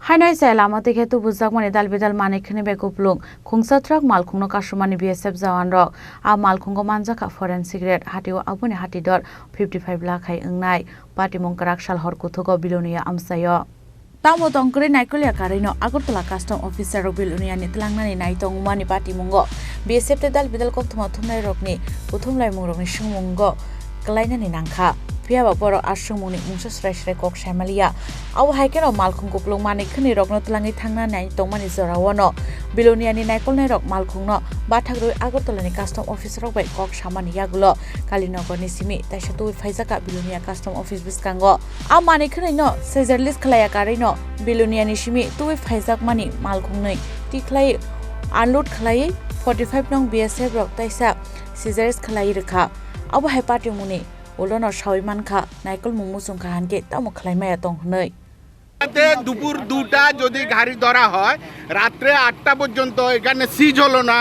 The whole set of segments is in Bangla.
Hainai sai lama te khetu bujak mani dal bidal mani khene bekuplung khungsa truck malkhungno kasumani BSF jawan rok a malkhungo manjaka forensic rate hatio abuni hatidor 55 lakh hai ungnai party mongkarak sal hor kuthugo bilonia amsayo tamo tongkre naikolia karino agartala custom officer rok bilonia ni tlangnani nai tongmani party mongo BSF te dal bidal kokthuma thumnai rokni puthumlai mungrokni sungmungo klainani nangkha Piaba boro asumuni mungsa srai kok samalia aw haikeno malkhung kuplung mani khni rokno tlangi thangna nai tongmani jorawano bilonia ni naikol nai rok malkhungno bathagru agartala ni custom office rok bai kok samani yagulo kalinagar ni simi taisa tu faijaka bilonia custom office biskango a mani khni no seizure list khlaya karino bilonia ni simi tu faijak mani malkhungnai tiklai unload khlai 45 nong BSF rok taisa seizure khlai rekha aw hai party muni Olono Shawiman Kha, Naikol Mumusung Khanke, Tamo Climate on Noi. দুপুর 2টা যদি গাড়ি ধরা হয় রাতে 8টা পর্যন্ত এখানে সিজ হলো না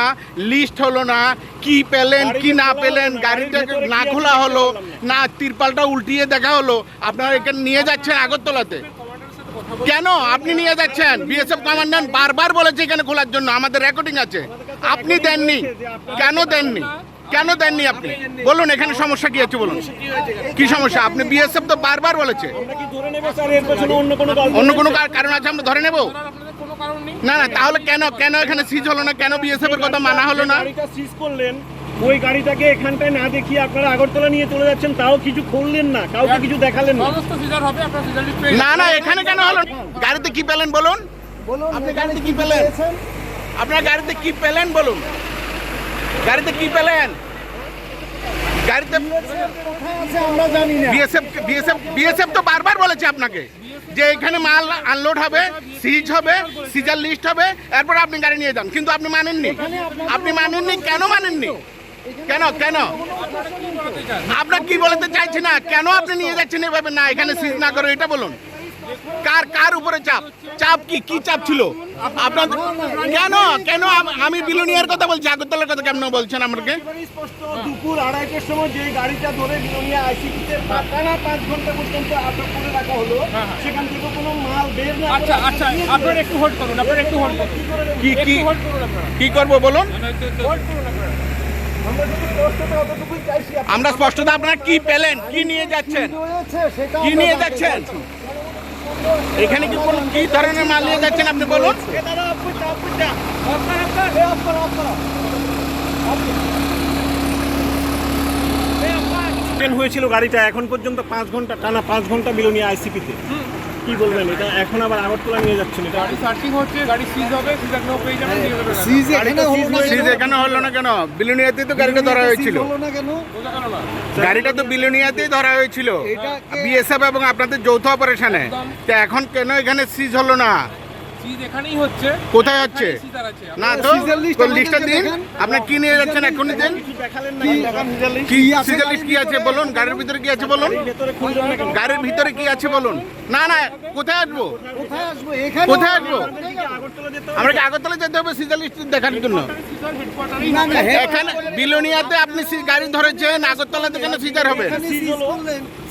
লিস্ট হলো না কি পেলেন কি না পেলেন গাড়িটা না খোলা হলো না তিরপালটা উল্টিয়ে দেখা হলো আপনারা এখানে নিয়ে যাচ্ছেন আগরতলাতে কেন আপনি নিয়ে যাচ্ছেন বিএসএফ কমান্ডান্ট বারবার বলেছে এখানে খোলার জন্য আমাদের রেকর্ডিং আছে আপনি দেননি কেন দেননি আপনি বলুন এখানে সমস্যা কি আছে বলুন কি সমস্যা আপনি বিএসএফ তো বারবার বলেছে অন্য কোনো কারণ আছে আমরা ধরে নেব না তাহলে কেন এখানে সিজ হলো না কেন বিএসএফ এর কথা মানা হলো না গাড়িটা সিজ করলেন ওই গাড়িটাকে এখানটায় না দেখিয়ে আপনারা আগরতলা নিয়ে চলে যাচ্ছেন তাও কিছু করলেন না কাউকে কিছু দেখালেন না সমস্ত সিজার হবে আপনারা সিজার লিস্ট পেয়ে না এখানে কেন হলো গাড়িতে কি পেলেন বলুন আপনি গাড়িতে কি পেলেন আপনারা গাড়িতে কি পেলেন বলুন গাড়িতে কি পেলেন গাড়িতে আমরা জানি না বিএসএফ তো বারবার বলেছে আপনাকে যে এখানে মাল আনলোড হবে সিজ হবে সিজার লিস্ট হবে এরপর আপনি গাড়ি নিয়ে যান কিন্তু আপনি মানেননি কেন মানেননি কেন আপনার কি বলতে চাইছি না কেন আপনি নিয়ে যাচ্ছেন এভাবে না এখানে সিজ না করে এটা বলুন কার উপরে চাপ কি চাপ ছিল আপনার কেন আমি বিলোনিয়ার কথা বলছি আগরতলার কথা কেন বলছেন আমাকে স্পষ্ট দুপুর 2:30টার সময় যে গাড়িটা ধরে বিলোনিয়া আইসিপিতে টানা 5 ঘন্টা পর্যন্ত আটক করে রাখা হলো সেখান থেকে কোনো মাল বের না আচ্ছা আপনারা একটু হোল্ড করুন কি করব বলুন আমরা স্পষ্টতা আপনারা কি পেলেন কি নিয়ে যাচ্ছেন এখানে কি ধরনের মাল নিয়ে যাচ্ছেন আপনি বলুন হয়েছিল গাড়িটা এখন পর্যন্ত 5 ঘন্টা টানা 5 ঘন্টা বিলোনিয়া আইসিপিতে কি বলবেন এটা এখন আবার আগরতলা নিয়ে যাচ্ছেন এটা গাড়ি সার্চিং হচ্ছে গাড়ি সিজ হবে সিজার নো পেয়ে যাবেন নিয়ে যাবেন সিজ এখানে হলো না কেন বিলোনিয়াতেই তো গাড়িটা ধরা হয়েছিল গাড়িটা তো বিলোনিয়াতেই ধরা হয়েছিল বিএসএফ এবং আপনাদের যৌথ অপারেশনে তো এখন কেন এখানে সিজ হলো না সিজ এখানেই হচ্ছে কোথায় হচ্ছে সিজার আছে না তো লিস্টটা দিন আপনি কি নিয়ে যাচ্ছেন এখনই দিন কি সিজার লিস্ট কি আছে বলুন গাড়ির ভিতরে কি আছে বলুন গাড়ির ভিতরে কি আছে বলুন না কোথায় আসবো আমরা কি আগরতলা যেতে হবে সিজার লিস্ট দেখার জন্য এখানে বিলোনিয়াতে আপনি গাড়ি ধরেছেন আগরতলাতে কেন সিজার হবে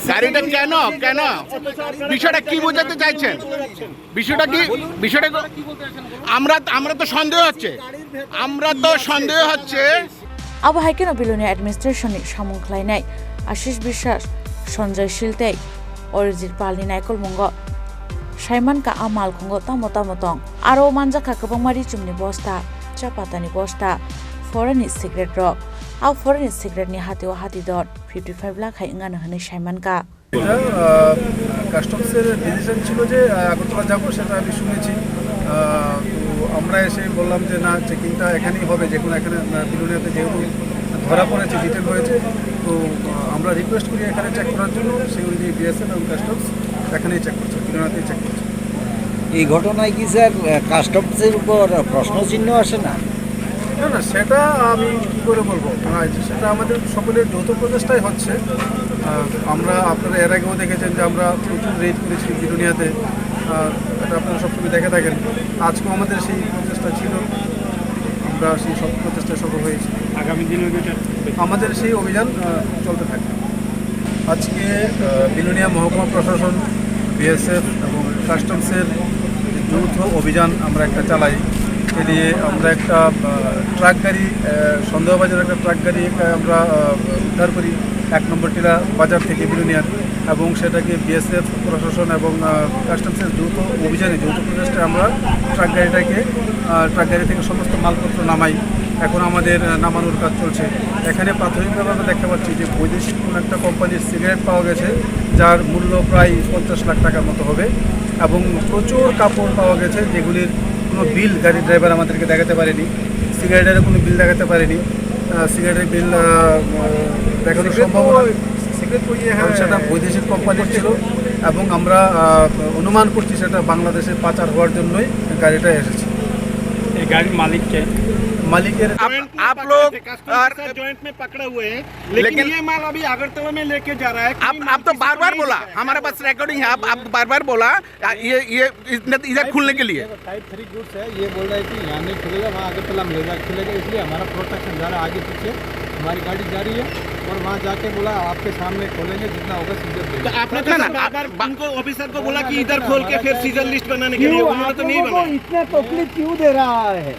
গাড়িটা কেন বিষয়টা কি বোঝাতে চাইছেন বিষয়টা আমরা তো সন্দেহ হচ্ছে Abo haikeno bilonia administration ni samung khlainai Ashish Bishas Sanjay Shiltei Orijit Palni Naikol Mungo Shaiman ka amal khungo tamotong aro manjaka kabangmari chumni bosta chapatani bosta foreign secret rock au foreign secret ni hati dot 55 lakh hai ngana hane Shaiman ka কাস্টমসের ডিসিশন ছিল যে আগরতলা যাবো সেটা আমি শুনেছি তো আমরা এসে বললাম যে না চেকিংটা এখানেই হবে যেখানে এখানে বিলোনিয়াতে যেহেতু ধরা পড়েছে ডিটেন হয়েছে তো আমরা রিকোয়েস্ট করি এখানে চেক করার জন্য সেই অনুযায়ী বিএসএফ এবং কাস্টমস এখানেই চেক করছে বিলোনিয়াতেই চেক করছে এই ঘটনায় কি স্যার কাস্টমসের উপর প্রশ্নচিহ্ন আসে না না সেটা আমি কী করে বলবো সেটা আমাদের সকলের যৌথ প্রচেষ্টাই হচ্ছে আমরা আপনারা এর আগেও দেখেছেন যে আমরা প্রচুর রেড করেছি বিলোনিয়াতে এটা আপনারা সবসময় দেখে থাকেন আজকেও আমাদের সেই প্রচেষ্টা ছিল আমরা সেই সব প্রচেষ্টায় সফল হয়েছি আগামী দিনে আমাদের সেই অভিযান চলতে থাকবে আজকে বিলোনিয়া মহকুমা প্রশাসন বিএসএফ এবং কাস্টমসের যৌথ যৌথ অভিযান আমরা একটা চালাই। এদিকে আমরা একটা ট্রাক গাড়ি সন্দেহবাজার একটা ট্রাক গাড়ি আমরা উদ্ধার করি 1 নম্বর টিলা বাজার থেকে বিলোনিয়ার, এবং সেটাকে বিএসএফ প্রশাসন এবং কাস্টমসের যৌথ অভিযানে যৌথ প্রচেষ্টায় আমরা ট্রাক গাড়ি থেকে সমস্ত মালপত্র নামাই। এখন আমাদের নামানোর কাজ চলছে। এখানে প্রাথমিকভাবে আমরা দেখতে পাচ্ছি যে বৈদেশিক কোনো একটা কোম্পানির সিগারেট পাওয়া গেছে, যার মূল্য প্রায় 50 লাখ টাকার মতো হবে, এবং প্রচুর কাপড় পাওয়া গেছে যেগুলির কোনো বিল গাড়ির ড্রাইভার আমাদেরকে দেখাতে পারেনি, সিগারেটের কোনো বিল দেখাতে পারেনি। সিগারেটের বিল দেখানোর সম্ভাবনা সেটা বৈদেশিক কোম্পানির ছিল, এবং আমরা অনুমান করছি সেটা বাংলাদেশে পাচার হওয়ার জন্যই গাড়িটা এসেছে। ये गाड़ी मालिक के মালিকের आप लोग जॉइंट में पकड़े हुए हैं, लेकिन ये माल अभी अगरतला में लेके जा रहा है। आप तो बार बार बोला, हमारे पास रिकॉर्डिंग है, आप बार बार बोला ये इधर खुलने के लिए। टाइप 3 गुड्स है, ये बोल रहा है कि यहाँ नहीं खुलेगा, वहाँ अगरतला में खुलेगा, इसलिए हमारा प्रोटेक्शन जा रहा है। आगे पीछे हमारी गाड़ी जा रही है और वहाँ जाके बोला आपके सामने खोलेंगे, जितना होगा सीजर तो आपने तो बार उनको ऑफिसर को बोला कि इधर खोल के फिर सीजर लिस्ट बनाने के लिए, उन्होंने तो नहीं बनाया। इतना तकलीफ क्यों दे रहा है?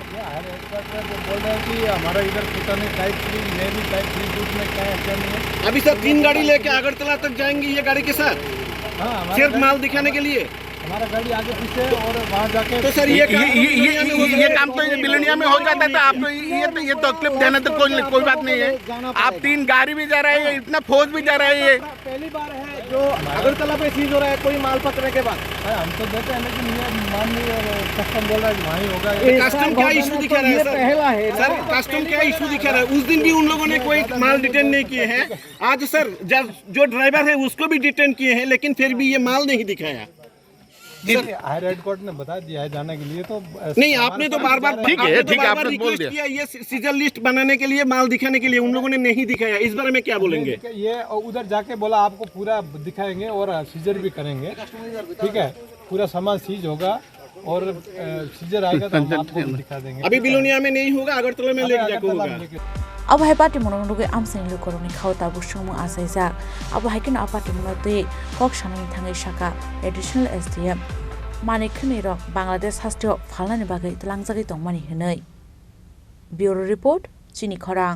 बोल रहे हैं कि हमारा इधर पता नहीं टाइप 3 में भी टाइप 3 गुड्स में क्या है क्या नहीं है। अभी सर 3 गाड़ी लेके अगरतला तक जाएंगे ये गाड़ी के साथ, हाँ सिर्फ माल दिखाने के लिए। हमारा गाड़ी आगे पीछे और वहाँ जाके तो सर ये काम तो बिलोनिया में हो जाता था। आप तो ये तकलीफ देने तो कोई बात नहीं है। आप 3 गाड़ी भी जा रहे हैं, इतना फौज भी जा रहे हैं। पहली बार है जो अगरतला पे सीज हो रहा है कोई माल पकड़ने के बाद। हम तो देते हैं, लेकिन ये माननीय कस्टम बोल रहा है कि वहीं होगा। कस्टम क्या इशू दिखा रहा है सर? कस्टम क्या इशू दिखा रहा है? उस दिन भी उन लोगों ने कोई माल डिटेन नहीं किए हैं। आज सर जो ड्राइवर है उसको भी डिटेन किए हैं, लेकिन फिर भी ये माल नहीं दिखाया। हायर हेडक्वार्टर ने बता दिया है जाने के लिए, तो नहीं आपने तो बार बार ठीक है, आपने बोल दिया। किया ये सीजर लिस्ट बनाने के लिए, माल दिखाने के लिए, उन लोगों ने नहीं दिखाया। इस बारे में क्या बोलेंगे? ये उधर जाके बोला आपको पूरा दिखाएंगे और सीजर भी करेंगे, ठीक है। पूरा सामान सीज होगा और सीजर आएगा तो हम आपको दिखा देंगे। अभी बिलोनिया में नहीं होगा, अगरतला में लेके जाके होगा। अब है पार्टी मनोनुगे आमसिंग लुकरनि खावता बुसुमु आसाइजा अब हाइकिन पार्टी मनोते कक साननि थाङै शाखा एडिशनल एसडीएम मानिकखनि रक बांग्लादेश हास्टियो फालनानि बागै तलांजागै दंमानि हनै ब्यूरो रिपोर्ट चिनी खरां।